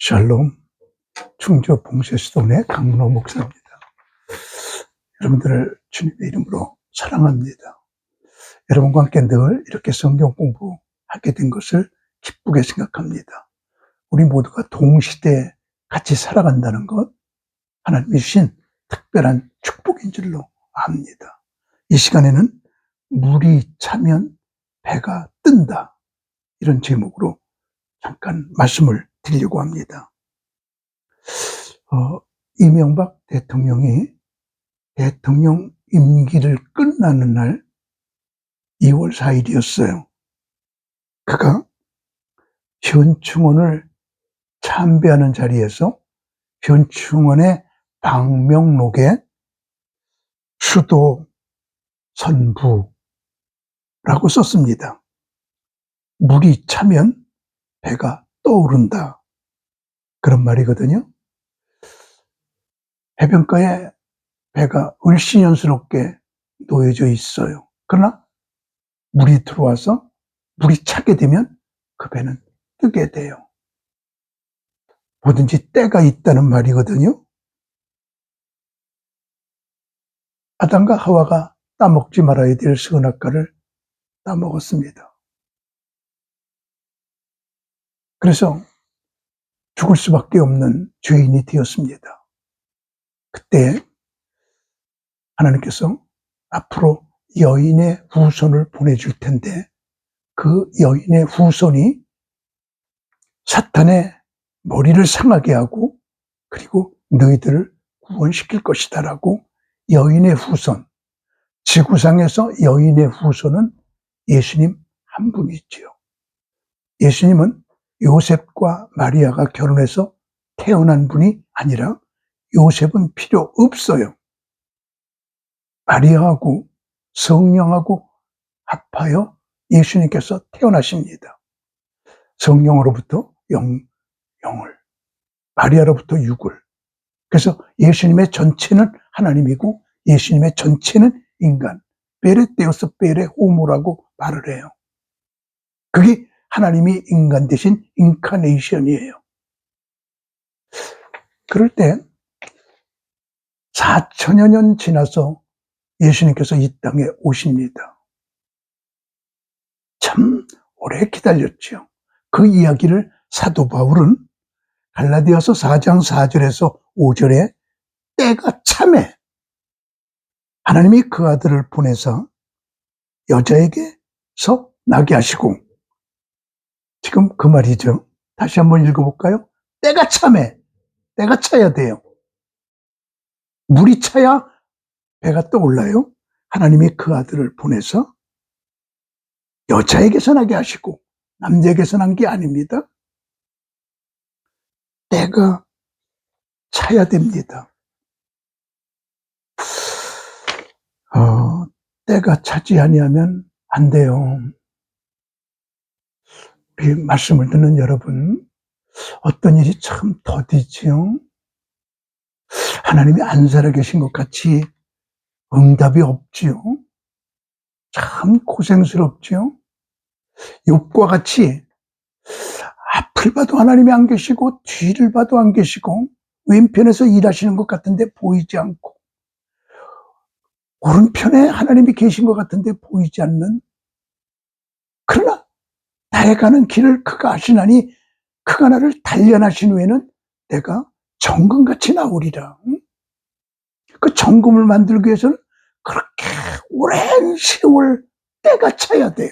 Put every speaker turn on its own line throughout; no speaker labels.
샬롬, 충주 봉쇄수동의 강문호 목사입니다. 여러분들을 주님의 이름으로 사랑합니다. 여러분과 함께 늘 이렇게 성경 공부하게 된 것을 기쁘게 생각합니다. 우리 모두가 동시대에 같이 살아간다는 것, 하나님이 주신 특별한 축복인 줄로 압니다. 이 시간에는 물이 차면 배가 뜬다, 이런 제목으로 잠깐 말씀을 드리려고 합니다. 이명박 대통령이 대통령 임기를 끝나는 날 2월 4일이었어요. 그가 현충원을 참배하는 자리에서 현충원의 방명록에 수도 선부라고 썼습니다. 물이 차면 배가 떠오른다, 그런 말이거든요. 해변가에 배가 을씨년스럽게 놓여져 있어요. 그러나 물이 들어와서 물이 차게 되면 그 배는 뜨게 돼요. 뭐든지 때가 있다는 말이거든요. 아담과 하와가 따먹지 말아야 될 선악과를 따먹었습니다. 그래서 죽을 수밖에 없는 죄인이 되었습니다. 그때 하나님께서 앞으로 여인의 후손을 보내줄 텐데, 그 여인의 후손이 사탄의 머리를 상하게 하고 그리고 너희들을 구원시킬 것이다 라고, 여인의 후손, 지구상에서 여인의 후손은 예수님 한 분이지요. 예수님은 요셉과 마리아가 결혼해서 태어난 분이 아니라 요셉은 필요 없어요. 마리아하고 성령하고 합하여 예수님께서 태어나십니다. 성령으로부터 영을, 마리아로부터 육을. 그래서 예수님의 전체는 하나님이고 예수님의 전체는 인간, 베레테오스 베레 호모라고 말을 해요. 그게 하나님이 인간 대신 인카네이션이에요. 그럴 때 4천여 년 지나서 예수님께서 이 땅에 오십니다. 참 오래 기다렸죠. 그 이야기를 사도 바울은 갈라디아서 4장 4절에서 5절에 때가 참에 하나님이 그 아들을 보내서 여자에게서 나게 하시고, 지금 그 말이죠. 다시 한번 읽어볼까요? 때가 참에, 때가 차야 돼요. 물이 차야 배가 떠올라요. 하나님이 그 아들을 보내서 여자에게서 나게 하시고 남자에게서 난 게 아닙니다. 때가 차야 됩니다. 때가 차지 아니하면 안 돼요. 우리 말씀을 듣는 여러분, 어떤 일이 참 더디지요. 하나님이 안 살아계신 것 같이 응답이 없지요. 참 고생스럽지요. 욥과 같이 앞을 봐도 하나님이 안 계시고 뒤를 봐도 안 계시고 왼편에서 일하시는 것 같은데 보이지 않고 오른편에 하나님이 계신 것 같은데 보이지 않는, 그러나 나의 가는 길을 그가 아시나니 그가 나를 단련하신 후에는 내가 정금같이 나오리라. 그 정금을 만들기 위해서는 그렇게 오랜 세월 때가 차야 돼요.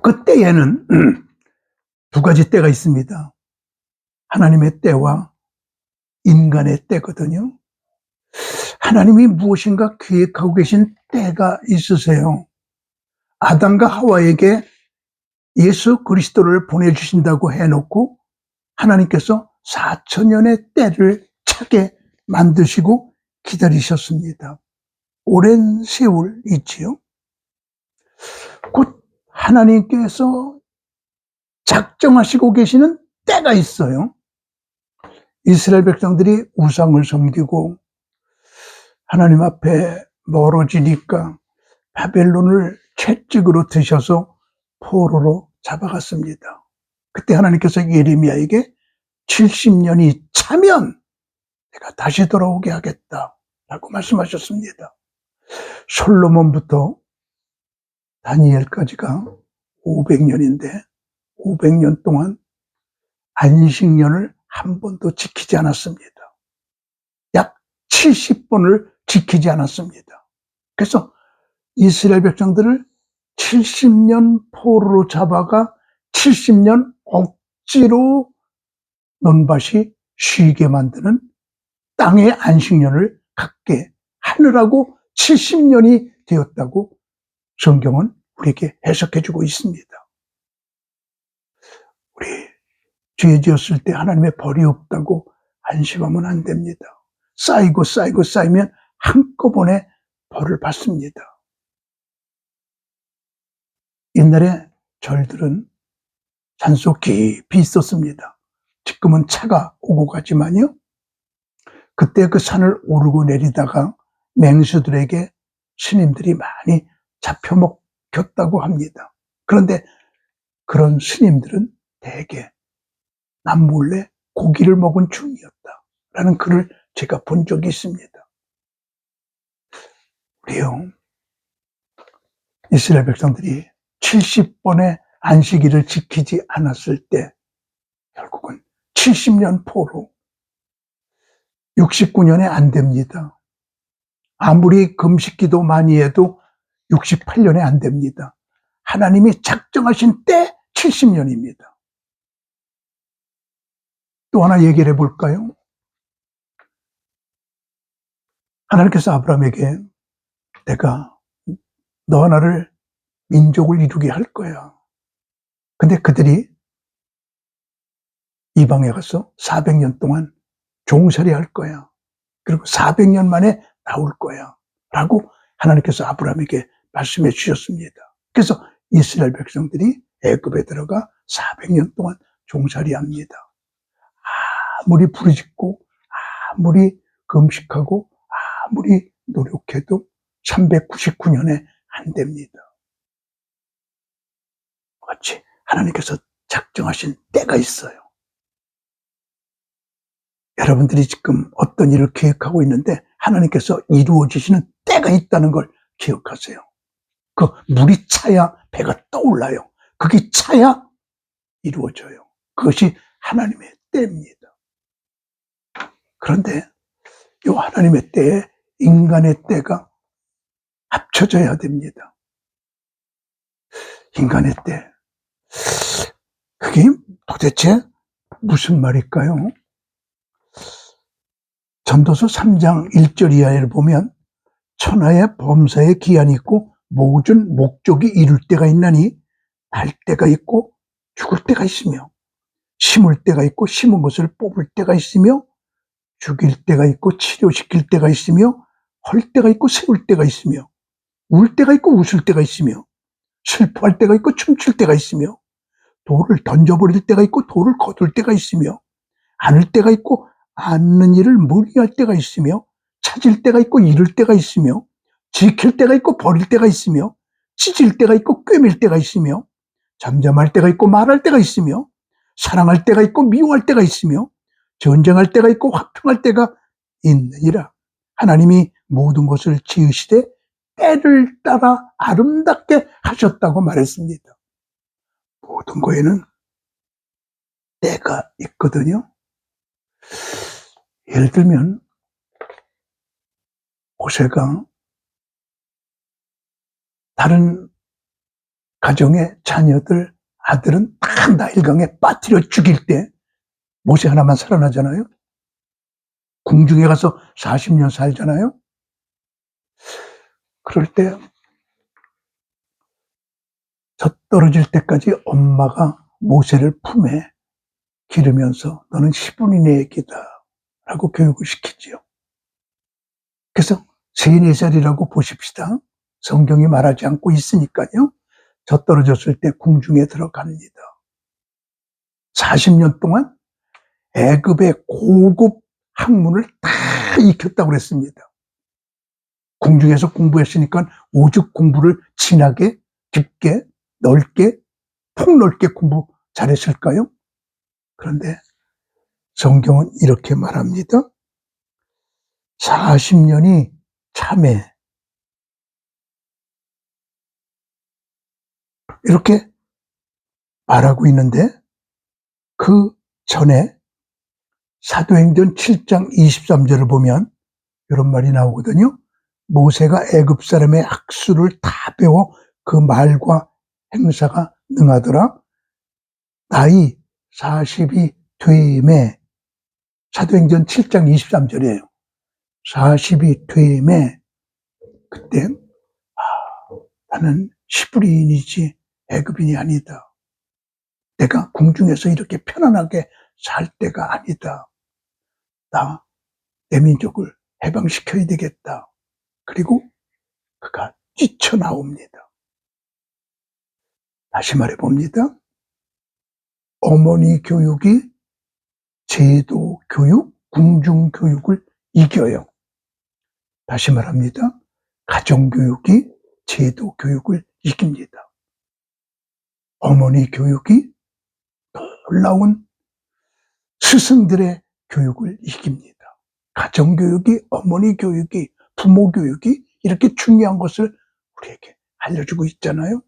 그 때에는 두 가지 때가 있습니다. 하나님의 때와 인간의 때거든요. 하나님이 무엇인가 계획하고 계신 때가 있으세요. 아담과 하와에게 예수 그리스도를 보내주신다고 해놓고 하나님께서 4천년의 때를 차게 만드시고 기다리셨습니다. 오랜 세월 있지요. 곧 하나님께서 작정하시고 계시는 때가 있어요. 이스라엘 백성들이 우상을 섬기고 하나님 앞에 멀어지니까 바벨론을 채찍으로 드셔서 포로로 잡아갔습니다. 그때 하나님께서 예레미야에게 70년이 차면 내가 다시 돌아오게 하겠다라고 말씀하셨습니다. 솔로몬부터 다니엘까지가 500년인데 500년 동안 안식년을 한 번도 지키지 않았습니다. 약 70번을 지키지 않았습니다. 그래서 이스라엘 백성들을 70년 포로로 잡아가 70년 억지로 논밭이 쉬게 만드는 땅의 안식년을 갖게 하느라고 70년이 되었다고 성경은 우리에게 해석해주고 있습니다. 우리 죄 지었을 때 하나님의 벌이 없다고 안심하면 안 됩니다. 쌓이고 쌓이고 쌓이면 한꺼번에 벌을 받습니다. 옛날에 절들은 산속 깊이 있었습니다. 지금은 차가 오고 가지만요. 그때 그 산을 오르고 내리다가 맹수들에게 스님들이 많이 잡혀먹혔다고 합니다. 그런데 그런 스님들은 대개 남몰래 고기를 먹은 중이었다라는 글을 제가 본 적이 있습니다. 우리요, 이스라엘 백성들이 70번의 안식일을 지키지 않았을 때 결국은 70년 포로 69년에 안 됩니다. 아무리 금식기도 많이 해도 68년에 안 됩니다. 하나님이 작정하신 때 70년입니다. 또 하나 얘기를 해볼까요? 하나님께서 아브라함에게 내가 너 하나를 민족을 이루게 할 거야. 근데 그들이 이방에 가서 400년 동안 종살이 할 거야. 그리고 400년 만에 나올 거야. 라고 하나님께서 아브라함에게 말씀해 주셨습니다. 그래서 이스라엘 백성들이 애굽에 들어가 400년 동안 종살이 합니다. 아무리 부르짖고 아무리 금식하고 아무리 노력해도 399년에 안 됩니다. 마치 하나님께서 작정하신 때가 있어요. 여러분들이 지금 어떤 일을 계획하고 있는데 하나님께서 이루어지시는 때가 있다는 걸 기억하세요. 그 물이 차야 배가 떠올라요. 그게 차야 이루어져요. 그것이 하나님의 때입니다. 그런데 이 하나님의 때에 인간의 때가 합쳐져야 됩니다. 인간의 때. 그게 도대체 무슨 말일까요? 전도서 3장 1절 이하를 보면 천하의 범사에 기한이 있고 모든 목적이 이룰 때가 있나니 날 때가 있고 죽을 때가 있으며 심을 때가 있고 심은 것을 뽑을 때가 있으며 죽일 때가 있고 치료시킬 때가 있으며 헐 때가 있고 세울 때가 있으며 울 때가 있고 웃을 때가 있으며 슬퍼할 때가 있고 춤출 때가 있으며 돌을 던져버릴 때가 있고 돌을 거둘 때가 있으며 안을 때가 있고 않는 일을 무리할 때가 있으며 찾을 때가 있고 잃을 때가 있으며 지킬 때가 있고 버릴 때가 있으며 찢을 때가 있고 꿰맬 때가 있으며 잠잠할 때가 있고 말할 때가 있으며 사랑할 때가 있고 미워할 때가 있으며 전쟁할 때가 있고 화평할 때가 있느니라. 하나님이 모든 것을 지으시되 때를 따라 아름답게 하셨다고 말했습니다. 모든 거에는 때가 있거든요. 예를 들면 모세가 다른 가정의 자녀들 아들은 다 나일강에 빠뜨려 죽일 때 모세 하나만 살아나잖아요. 궁중에 가서 40년 살잖아요. 그럴 때 젖떨어질 때까지 엄마가 모세를 품에 기르면서 너는 10분이 내 애기다 라고 교육을 시키지요. 그래서 3, 4살이라고 보십시다. 성경이 말하지 않고 있으니까요. 젖떨어졌을 때 궁중에 들어갑니다. 40년 동안 애굽의 고급 학문을 다 익혔다고 그랬습니다. 궁중에서 공부했으니까 오죽 공부를 진하게, 깊게, 넓게, 폭넓게 공부 잘했을까요? 그런데 성경은 이렇게 말합니다. 40년이 참해. 이렇게 말하고 있는데 그 전에 사도행전 7장 23절을 보면 이런 말이 나오거든요. 모세가 애굽 사람의 학수를 다 배워 그 말과 행사가 능하더라. 나이 40이 되매. 사도행전 7장 23절이에요. 40이 되매 그때 나는 시브리인이지 애굽인이 아니다. 내가 궁중에서 이렇게 편안하게 살 때가 아니다. 나 내 민족을 해방시켜야 되겠다. 그리고 그가 뛰쳐나옵니다. 다시 말해봅니다. 어머니 교육이 제도 교육, 궁중 교육을 이겨요. 다시 말합니다. 가정 교육이 제도 교육을 이깁니다. 어머니 교육이 놀라운 스승들의 교육을 이깁니다. 가정 교육이, 어머니 교육이, 부모 교육이 이렇게 중요한 것을 우리에게 알려주고 있잖아요.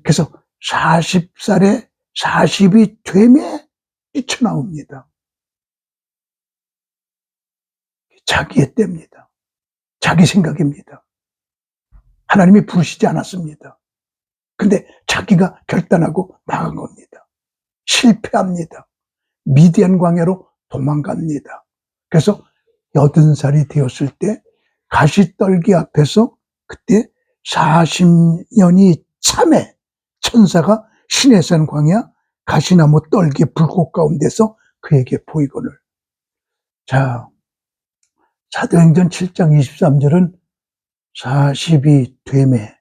그래서 40살에 40이 되매 뛰쳐나옵니다. 자기의 때입니다. 자기 생각입니다. 하나님이 부르시지 않았습니다. 근데 자기가 결단하고 나간 겁니다. 실패합니다. 미디안 광야로 도망갑니다. 그래서 80살이 되었을 때 가시떨기 앞에서 그때 40년이 참에 천사가 시내산 광야 가시나무 떨기 불꽃 가운데서 그에게 보이거늘. 자, 사도행전 7장 23절은 40이 되매,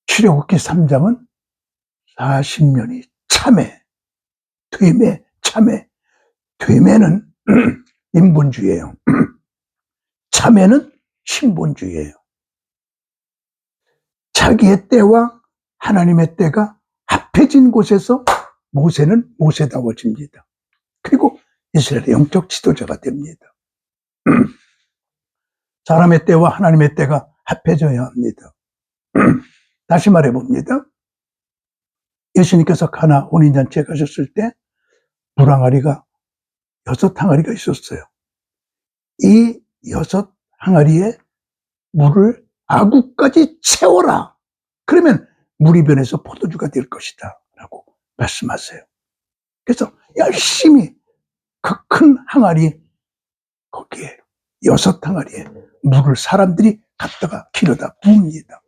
출애굽기 3장은 40년이 참에, 되매, 참에. 되매는 인본주의예요. 참에는 신본주의예요. 자기의 때와 하나님의 때가 합해진 곳에서 모세는 모세다워집니다. 그리고 이스라엘의 영적 지도자가 됩니다. 사람의 때와 하나님의 때가 합해져야 합니다. 다시 말해봅니다. 예수님께서 가나 혼인잔치에 가셨을 때 물항아리가 6항아리가 있었어요. 이 6항아리에 물을 아구까지 채워라. 그러면 물이 변해서 포도주가 될 것이다 라고 말씀하세요. 그래서 열심히 그 큰 항아리 거기에 6항아리에 물을 사람들이 갖다가 길어다 부읍니다.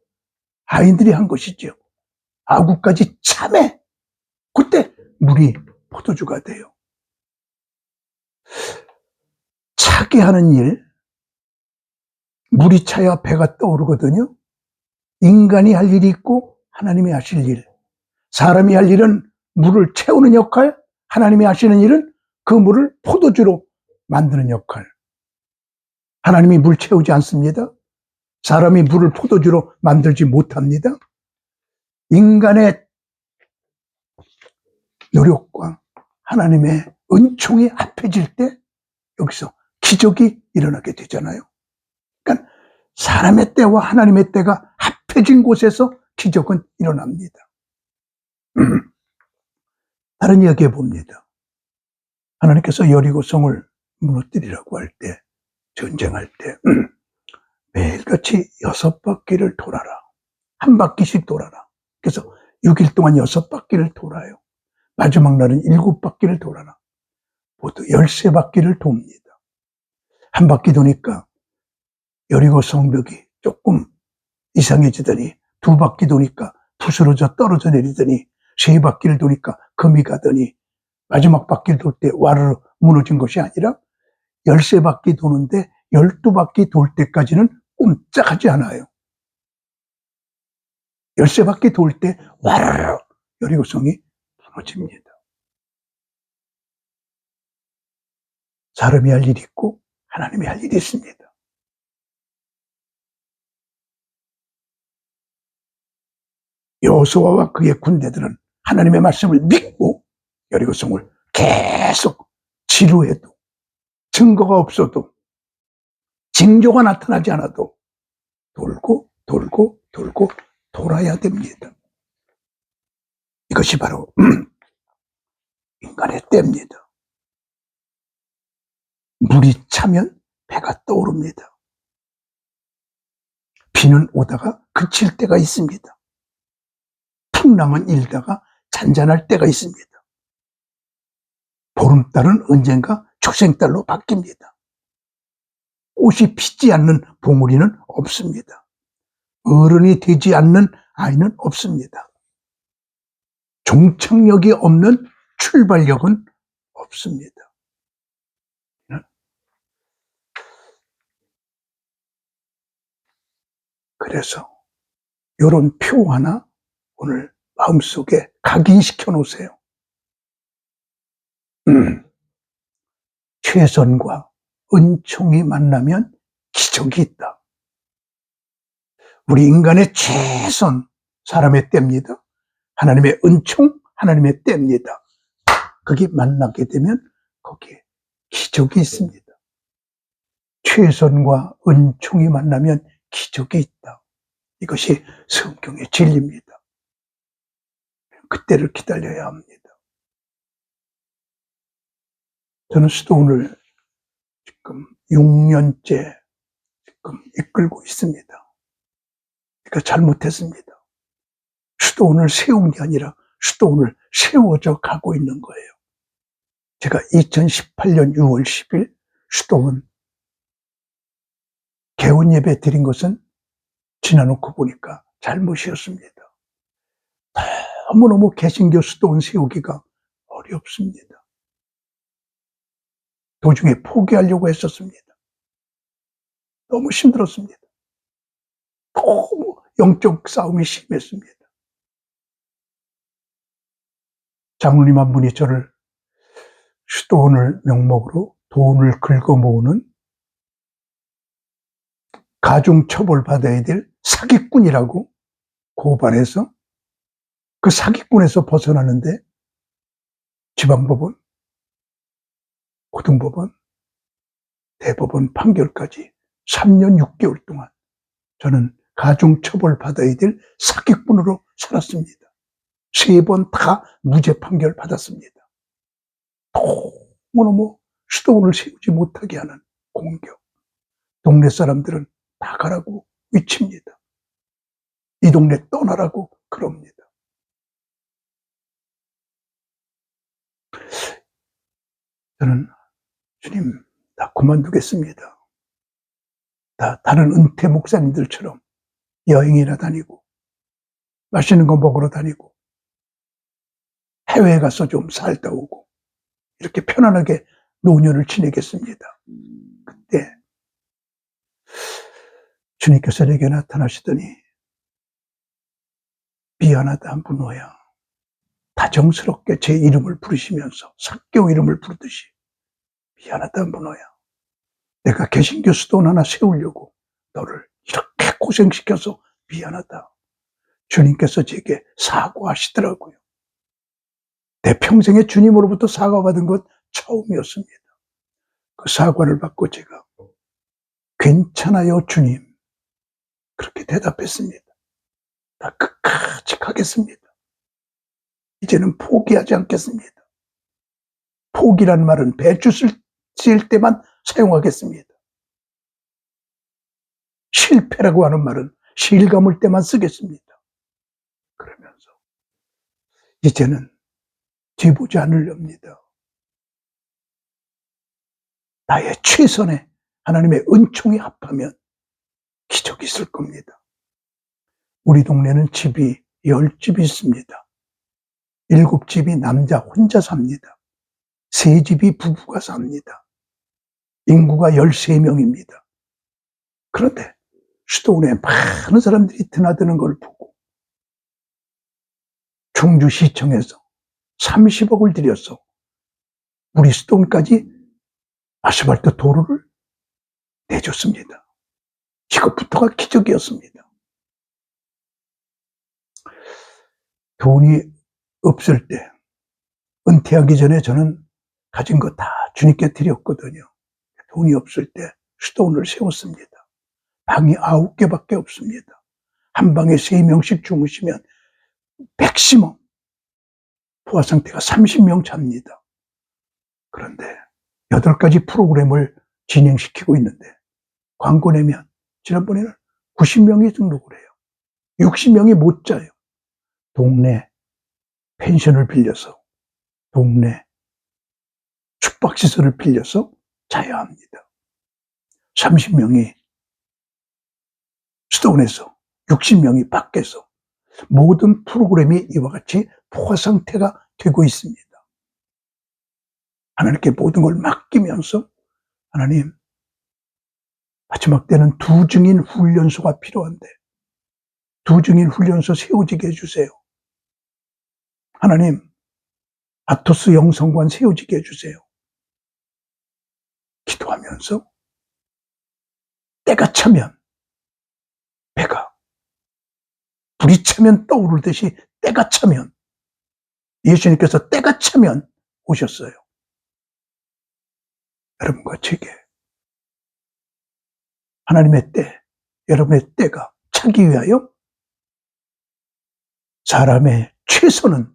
하인들이 한 것이죠. 아구까지 참해. 그때 물이 포도주가 돼요. 차게 하는 일, 물이 차야 배가 떠오르거든요. 인간이 할 일이 있고 하나님이 하실 일. 사람이 할 일은 물을 채우는 역할, 하나님이 하시는 일은 그 물을 포도주로 만드는 역할. 하나님이 물 채우지 않습니다. 사람이 물을 포도주로 만들지 못합니다. 인간의 노력과 하나님의 은총이 합해질 때 여기서 기적이 일어나게 되잖아요. 그러니까 사람의 때와 하나님의 때가 합해진 곳에서 기적은 일어납니다. 다른 이야기해 봅니다. 하나님께서 여리고성을 무너뜨리라고 할 때, 전쟁할 때 매일같이 6바퀴를 돌아라. 한 바퀴씩 돌아라. 그래서 6일 동안 6바퀴를 돌아요. 마지막 날은 7바퀴를 돌아라. 모두 13바퀴를 돕니다. 한 바퀴 도니까 여리고 성벽이 조금 이상해지더니 2바퀴 도니까 부스러져 떨어져 내리더니 3바퀴를 도니까 금이 가더니 마지막 바퀴를 돌 때 와르르 무너진 것이 아니라 13바퀴 도는데 12바퀴 돌 때까지는 꼼짝하지 않아요. 13바퀴 돌 때 와르르 여리고성이 무너집니다. 사람이 할 일이 있고 하나님이 할 일이 있습니다. 여호수아와 그의 군대들은 하나님의 말씀을 믿고 여리고성을 계속 지루해도 증거가 없어도 징조가 나타나지 않아도 돌고 돌고 돌고 돌아야 됩니다. 이것이 바로 인간의 때입니다. 물이 차면 배가 떠오릅니다. 비는 오다가 그칠 때가 있습니다. 풍랑은 일다가 잔잔할 때가 있습니다. 보름달은 언젠가 초생달로 바뀝니다. 꽃이 피지 않는 봉우리는 없습니다. 어른이 되지 않는 아이는 없습니다. 종착역이 없는 출발역은 없습니다. 그래서 이런 표 하나 오늘 마음속에 각인시켜 놓으세요. 최선과 은총이 만나면 기적이 있다. 우리 인간의 최선, 사람의 때입니다. 하나님의 은총, 하나님의 때입니다. 거기 만나게 되면 거기에 기적이 있습니다. 최선과 은총이 만나면 기적이 있다. 이것이 성경의 진리입니다. 그때를 기다려야 합니다. 저는 수도원을 지금 6년째 지금 이끌고 있습니다. 그러니까 잘못했습니다. 수도원을 세운 게 아니라 수도원을 세워져 가고 있는 거예요. 제가 2018년 6월 10일 수도원 개원 예배 드린 것은 지나놓고 보니까 잘못이었습니다. 너무너무 개신교 수도원 세우기가 어렵습니다. 도중에 포기하려고 했었습니다. 너무 힘들었습니다. 너무 영적 싸움이 심했습니다. 장로님 한 분이 저를 수도원을 명목으로 돈을 긁어 모으는 가중처벌 받아야 될 사기꾼이라고 고발해서 그 사기꾼에서 벗어나는데 지방법원, 고등법원, 대법원 판결까지 3년 6개월 동안 저는 가중처벌 받아야 될 사기꾼으로 살았습니다. 3번 다 무죄 판결 받았습니다. 너무너무 수도원을 세우지 못하게 하는 공격. 동네 사람들은 나가라고 외칩니다. 이 동네 떠나라고 그럽니다. 저는 주님 다 그만두겠습니다. 다 다른 은퇴 목사님들처럼 여행이나 다니고 맛있는 거 먹으러 다니고 해외에 가서 좀 살다 오고 이렇게 편안하게 노년을 지내겠습니다. 그때 주님께서 내게 나타나시더니 미안하다 문호야. 다정스럽게 제 이름을 부르시면서 사교 이름을 부르듯이 미안하다 문호야. 내가 개신교 수도원 하나 세우려고 너를 이렇게 고생시켜서 미안하다. 주님께서 제게 사과하시더라고요. 내 평생에 주님으로부터 사과받은 것 처음이었습니다. 그 사과를 받고 제가 괜찮아요 주님 그렇게 대답했습니다. 나 끝까지 가겠습니다. 이제는 포기하지 않겠습니다. 포기란 말은 배추 쓸 때만 사용하겠습니다. 실패라고 하는 말은 실 감을 때만 쓰겠습니다. 그러면서 이제는 뒤보지 않으렵니다. 나의 최선에 하나님의 은총이 합하면 기적이 있을 겁니다. 우리 동네는 집이 10집이 있습니다. 7집이 남자 혼자 삽니다. 3집이 부부가 삽니다. 인구가 13명입니다. 그런데 수도원에 많은 사람들이 드나드는 걸 보고 충주시청에서 30억을 들여서 우리 수도원까지 아스팔트 도로를 내줬습니다. 이것부터가 기적이었습니다. 돈이 없을 때, 은퇴하기 전에 저는 가진 거 다 주님께 드렸거든요. 돈이 없을 때 수도원을 세웠습니다. 방이 9개밖에 없습니다. 한 방에 3명씩 주무시면 맥시멈 포화 상태가 30명 잡니다. 그런데 8가지 프로그램을 진행시키고 있는데 광고 내면 지난번에는 90명이 등록을 해요. 60명이 못 자요. 동네 펜션을 빌려서, 동네 숙박시설을 빌려서 자야 합니다. 30명이 수도원에서, 60명이 밖에서 모든 프로그램이 이와 같이 포화 상태가 되고 있습니다. 하나님께 모든 걸 맡기면서 하나님, 마지막 때는 2증인 훈련소가 필요한데 2증인 훈련소 세워지게 해주세요. 하나님, 아토스 영성관 세워지게 해주세요. 기도하면서 때가 차면 배가 불이 차면 떠오르듯이 때가 차면, 예수님께서 때가 차면 오셨어요. 여러분과 제게 하나님의 때, 여러분의 때가 차기 위하여 사람의 최선은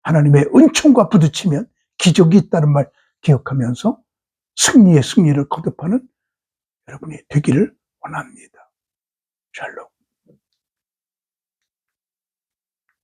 하나님의 은총과 부딪히면 기적이 있다는 말 기억하면서 승리의 승리를 거듭하는 여러분이 되기를 원합니다. 샬롬.